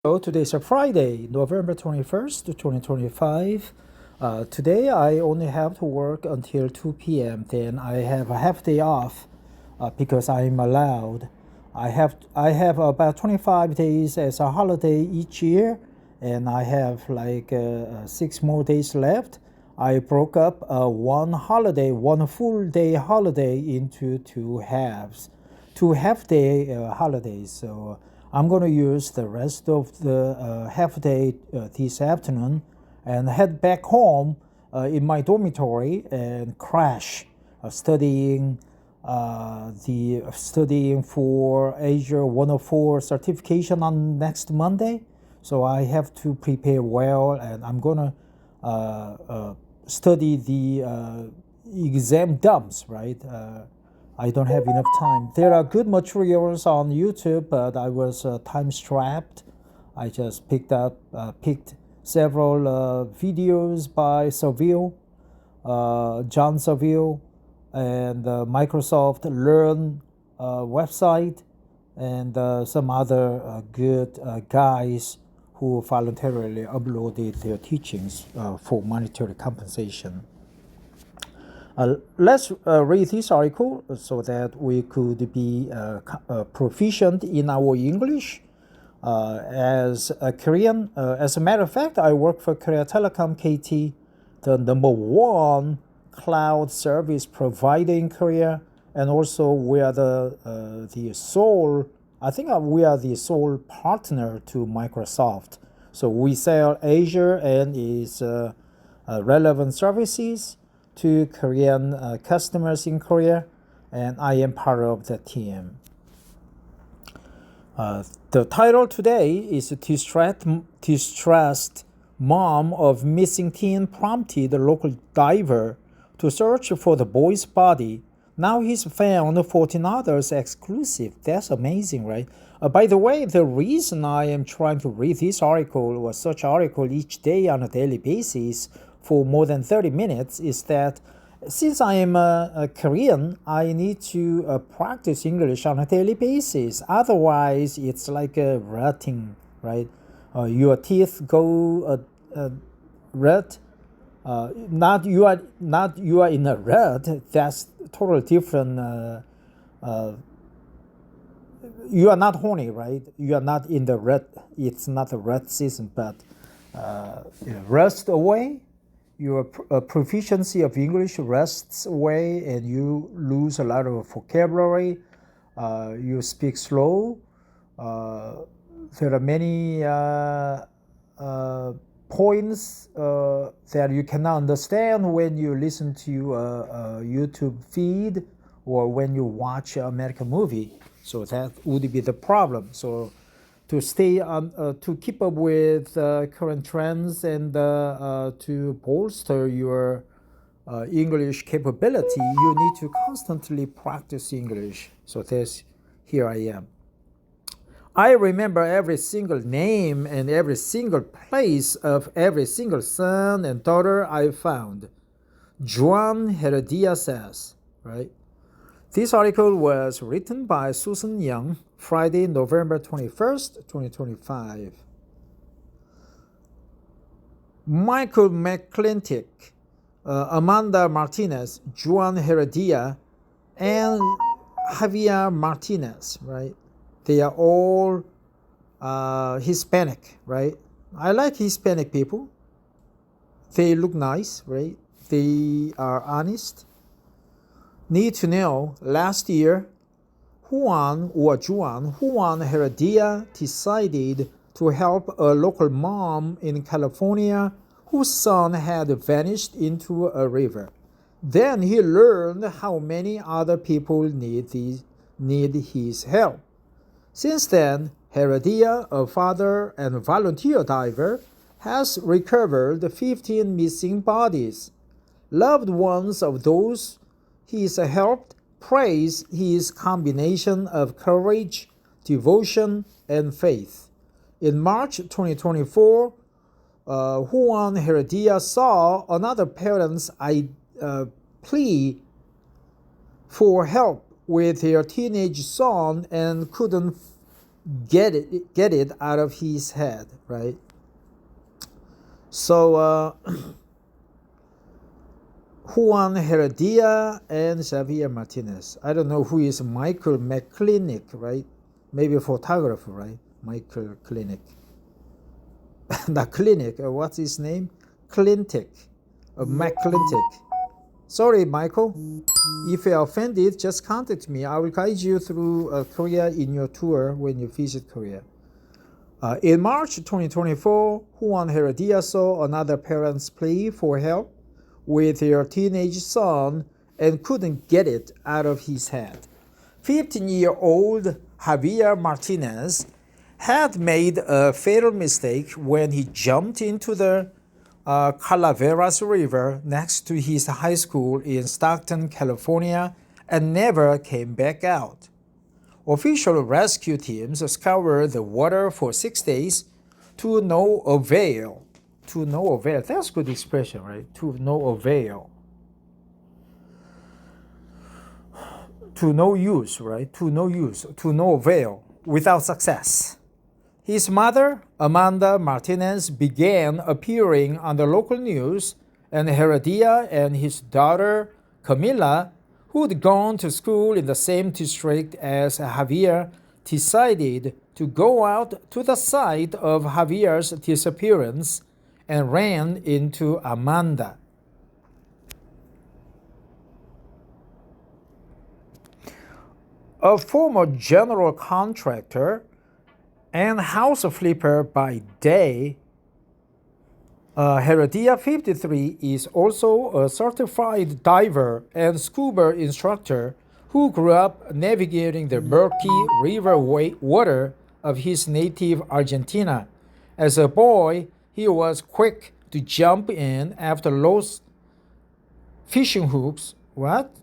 So today is a Friday, November 21st, 2025. Today I only have to work until 2 p.m. Then I have a half day off because I'm allowed. I have about 25 days as a holiday each year, and I have like 6 more days left. I broke up one full day holiday into two halves, two half day holidays. So I'm going to use the rest of the half day this afternoon and head back home in my dormitory and crash studying for Asia 104 certification on next Monday. So I have to prepare well, and I'm gonna study the exam dumps, right? I don't have enough time. There are good materials on YouTube, but I was time strapped. I just picked several videos by John Saville, and Microsoft Learn website, and some other good guys who voluntarily uploaded their teachings for monetary compensation. Let's read this article so that we could be proficient in our English. As a Korean, as a matter of fact, I work for Korea Telecom KT, the number one cloud service provider in Korea, and also we are the sole. I think we are the sole partner to Microsoft. So we sell Azure and its relevant services to Korean customers in Korea, and I am part of the team. The title today is Distressed Mom of Missing Teen Prompted Local Diver to Search for the Boy's Body. Now he's found, 14 others exclusive. That's amazing, right? By the way, the reason I am trying to read this article or such article each day on a daily basis for more than 30 minutes is that since I am a Korean, I need to practice English on a daily basis. Otherwise, it's like a rutting, right? Your teeth go rut. Not you are in a rut. That's totally different. You are not horny, right? You are not in the rut. It's not a rut season, but rust away. Your proficiency of English rests away, and you lose a lot of vocabulary. You speak slow. There are many points that you cannot understand when you listen to a YouTube feed or when you watch an American movie. So that would be the problem. So to stay on, to keep up with current trends and to bolster your English capability, you need to constantly practice English. So here I am. I remember every single name and every single place of every single son and daughter I found. Juan Heredia says, right? This article was written by Susan Young, Friday, November 21st, 2025. Michael McClintic, Amanda Martinez, Juan Heredia, and Javier Martinez, right? They are all Hispanic, right? I like Hispanic people. They look nice, right? They are honest. Need to know, last year, Juan Heredia decided to help a local mom in California whose son had vanished into a river. Then he learned how many other people need his help. Since then, Heredia, a father and volunteer diver, has recovered 15 missing bodies. Loved ones of those he's helped praise his combination of courage, devotion, and faith. In March 2024, Juan Heredia saw another parent's plea for help with their teenage son and couldn't get it out of his head, right? So Juan Heredia and Xavier Martinez. I don't know who is Michael McClinic, right? Maybe a photographer, right? Michael Clinic. Not Clinic, what's his name? Clintic. McClintic. Sorry, Michael. If you're offended, just contact me. I will guide you through Korea in your tour when you visit Korea. In March 2024, Juan Heredia saw another parent's plea for help with their teenage son and couldn't get it out of his head. 15-year-old Javier Martinez had made a fatal mistake when he jumped into the Calaveras River next to his high school in Stockton, California, and never came back out. Official rescue teams scoured the water for 6 days to no avail. To no avail. That's a good expression, right? To no avail. To no use, right? To no use. To no avail. Without success. His mother, Amanda Martinez, began appearing on the local news, and Heredia and his daughter, Camila, who'd gone to school in the same district as Javier, decided to go out to the site of Javier's disappearance and ran into Amanda. A former general contractor and house flipper by day, Heredia 53 is also a certified diver and scuba instructor who grew up navigating the murky river water of his native Argentina. As a boy, he was quick to jump in after lost fishing hooks. What?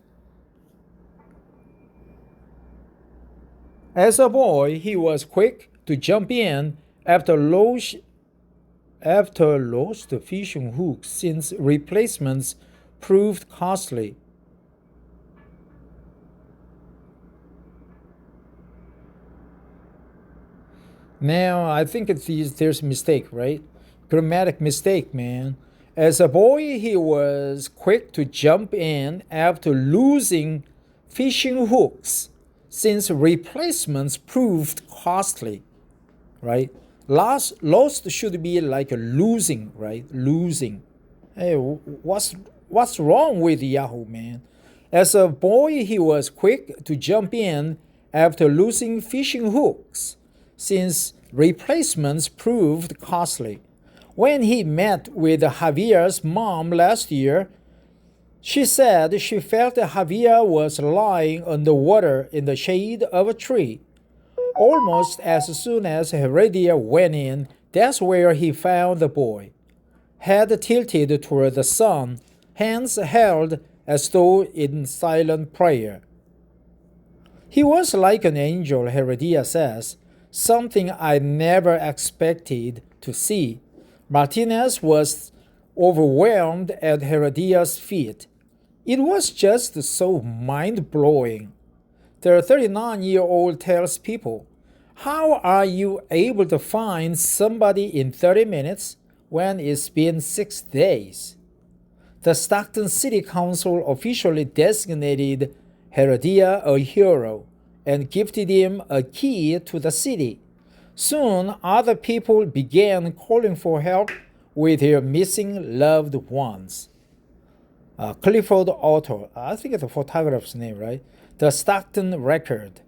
As a boy, he was quick to jump in after lost fishing hooks since replacements proved costly. Now, I think there's a mistake, right? Grammatic mistake, man. As a boy, he was quick to jump in after losing fishing hooks since replacements proved costly, right? Lost should be like a losing, right? Losing. Hey, what's wrong with Yahoo, man? As a boy, he was quick to jump in after losing fishing hooks since replacements proved costly. When he met with Javier's mom last year, she said she felt Javier was lying underwater in the shade of a tree. Almost as soon as Heredia went in, that's where he found the boy. Head tilted toward the sun, hands held as though in silent prayer. He was like an angel, Heredia says, something I never expected to see. Martinez was overwhelmed at Heredia's feat. It was just so mind-blowing. The 39-year-old tells people, "How are you able to find somebody in 30 minutes when it's been 6 days?" The Stockton City Council officially designated Heredia a hero and gifted him a key to the city. Soon, other people began calling for help with their missing loved ones. Clifford Otto, I think it's the photographer's name, right? The Stockton Record,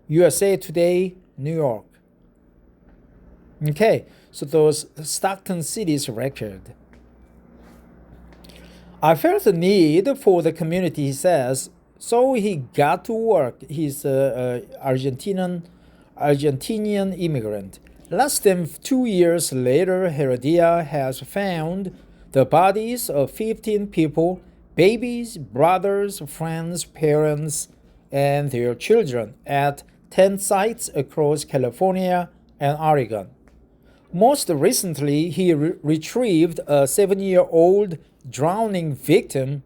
USA Today, New York. Okay, so those Stockton City's record. I felt the need for the community, he says, so he got to work. He's an Argentinian immigrant. Less than 2 years later, Heredia has found the bodies of 15 people, babies, brothers, friends, parents, and their children at 10 sites across California and Oregon. Most recently, he retrieved a 7-year-old drowning victim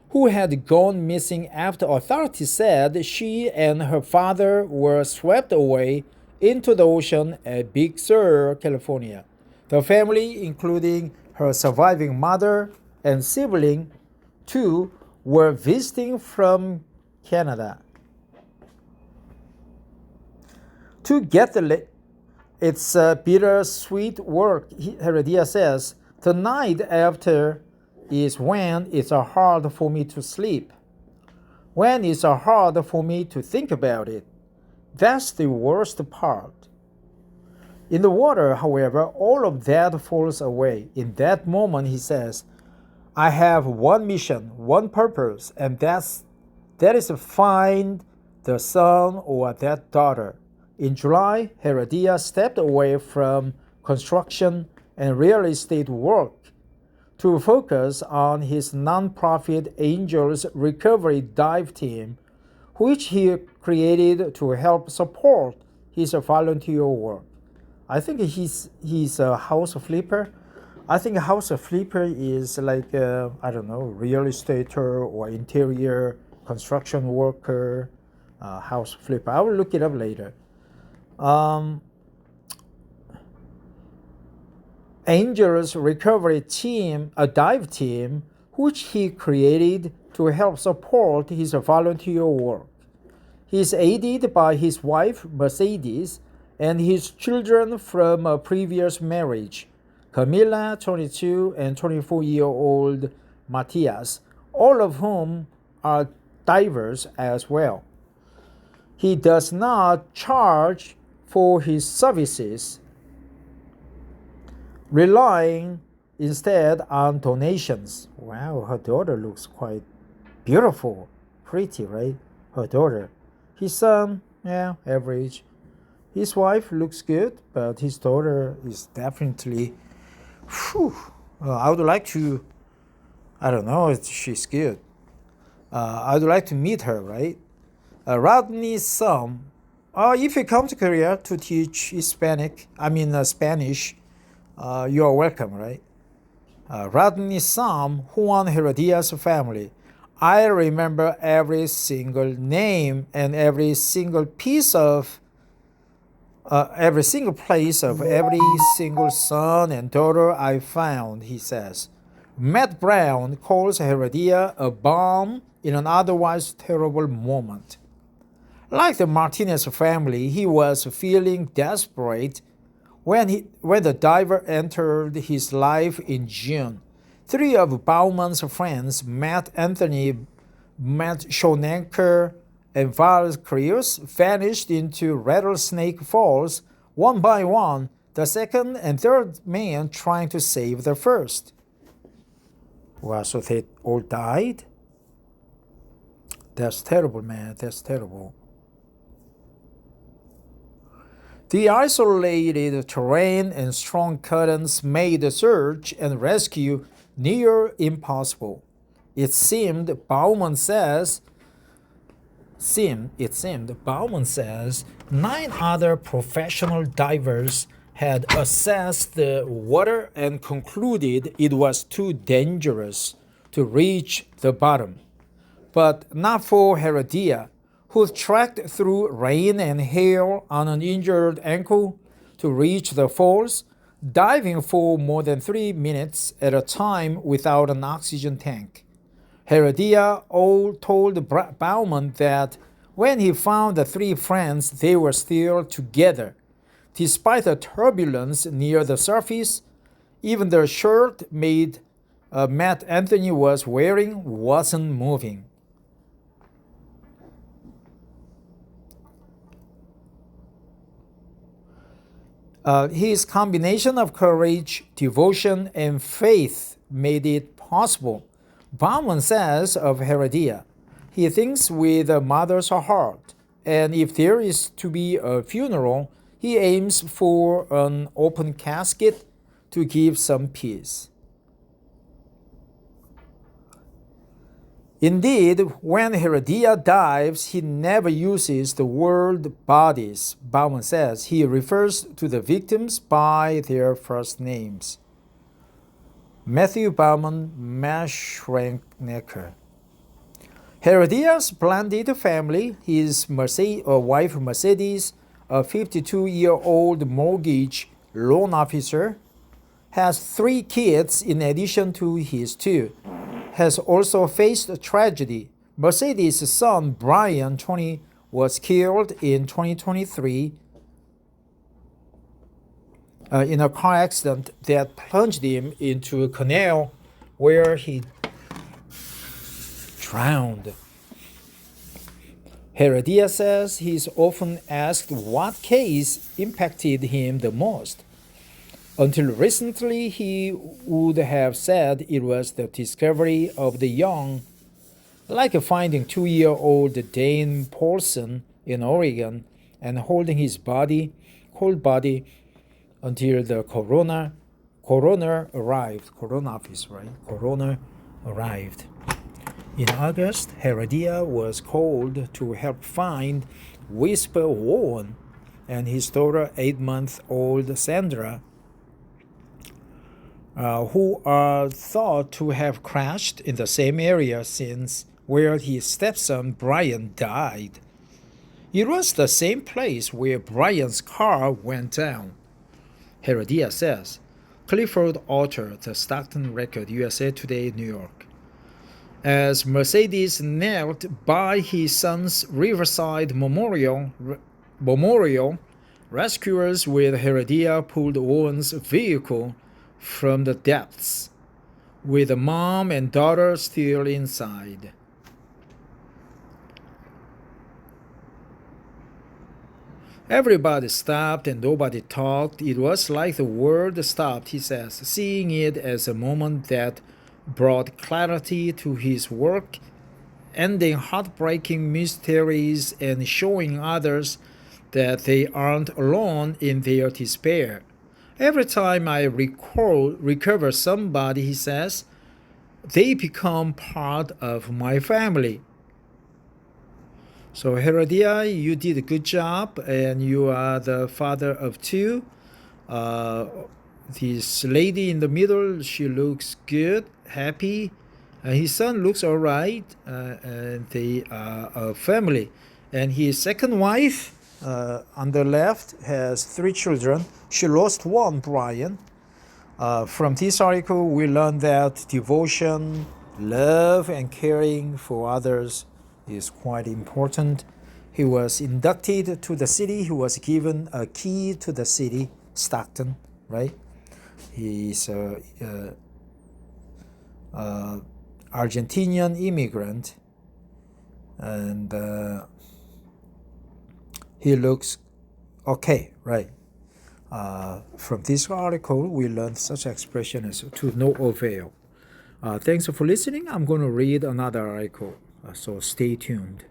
who had gone missing after authorities said she and her father were swept away into the ocean at Big Sur, California. The family, including her surviving mother and sibling, too, were visiting from Canada. To get it's bittersweet work, Heredia says. The night after is when it's hard for me to sleep. When it's hard for me to think about it. That's the worst part. In the water, however, all of that falls away. In that moment, he says, I have one mission, one purpose, and that is to find the son or that daughter. In July, Heredia stepped away from construction and real estate work to focus on his nonprofit Angels Recovery Dive Team, which he created to help support his volunteer work. I think he's a house flipper. I think a house flipper is like, I don't know, real estater or interior construction worker, house flipper. I will look it up later. Angels Recovery Team, a dive team, which he created to help support his volunteer work. He is aided by his wife, Mercedes, and his children from a previous marriage, Camila, 22, and 24-year-old Matthias, all of whom are divers as well. He does not charge for his services, relying instead on donations. Wow, her daughter looks quite beautiful, pretty, right? Her daughter. His son, yeah, average. His wife looks good, but his daughter is definitely, whew. I would like to, I don't know if she's good. I would like to meet her, right? Rodney's son, if you come to Korea to teach Spanish, you are welcome, right? Rodney's son, Juan Heredia's family. I remember every single name and every single piece of every single place of every single son and daughter I found, he says. Matt Brown calls Heredia a bomb in an otherwise terrible moment. Like the Martinez family, he was feeling desperate when the diver entered his life in June. Three of Bauman's friends, Matt Anthony, Matt Schonecker, and Val Creus, vanished into Rattlesnake Falls one by one, the second and third men trying to save the first. Wow, so they all died? That's terrible, man. That's terrible. The isolated terrain and strong currents made the search and rescue near impossible. It seemed, Bauman says, 9 other professional divers had assessed the water and concluded it was too dangerous to reach the bottom. But not for Heredia, who trekked through rain and hail on an injured ankle to reach the falls, diving for more than 3 minutes at a time without an oxygen tank. Heredia told Bauman that when he found the 3 friends, they were still together. Despite the turbulence near the surface, even the shirt Matt Anthony was wearing wasn't moving. His combination of courage, devotion, and faith made it possible. Bauman says of Heredia, he thinks with a mother's heart, and if there is to be a funeral, he aims for an open casket to give some peace. Indeed, when Heredia dives, he never uses the word bodies, Bauman says. He refers to the victims by their first names. Matthew Bauman, Maschrenecker. Heredia's splendid family, his wife Mercedes, a 52-year-old mortgage loan officer, has 3 kids in addition to his 2, has also faced a tragedy. Mercedes' son, Brian, 20, was killed in 2023 in a car accident that plunged him into a canal where he drowned. Heredia says he's often asked what case impacted him the most. Until recently, he would have said it was the discovery of the young, like finding 2-year-old Dane Paulson in Oregon and holding his cold body until the coroner arrived. Coroner arrived. In August, Heredia was called to help find Whisper Juan and his daughter, 8-month-old Sandra, who are thought to have crashed in the same area since where his stepson Brian died. It was the same place where Brian's car went down, Heredia says. Clifford Alter, The Stockton Record, USA Today, New York. As Mercedes knelt by his son's Riverside Memorial, rescuers with Heredia pulled Juan's vehicle from the depths, with the mom and daughter still inside. Everybody stopped and nobody talked. It was like the world stopped, he says, seeing it as a moment that brought clarity to his work, ending heartbreaking mysteries and showing others that they aren't alone in their despair. Every time I recover somebody, he says, they become part of my family. So Heredia, you did a good job, and you are the father of 2. This lady in the middle, she looks good, happy. His son looks all right, and they are a family. And his second wife, on the left, has 3 children. She lost 1, Brian. From this article, we learned that devotion, love, and caring for others is quite important. He was inducted to the city. He was given a key to the city, Stockton, right? He's an Argentinian immigrant, and he looks okay, right? From this article, we learned such expression as to no avail. Thanks for listening. I'm going to read another article, so stay tuned.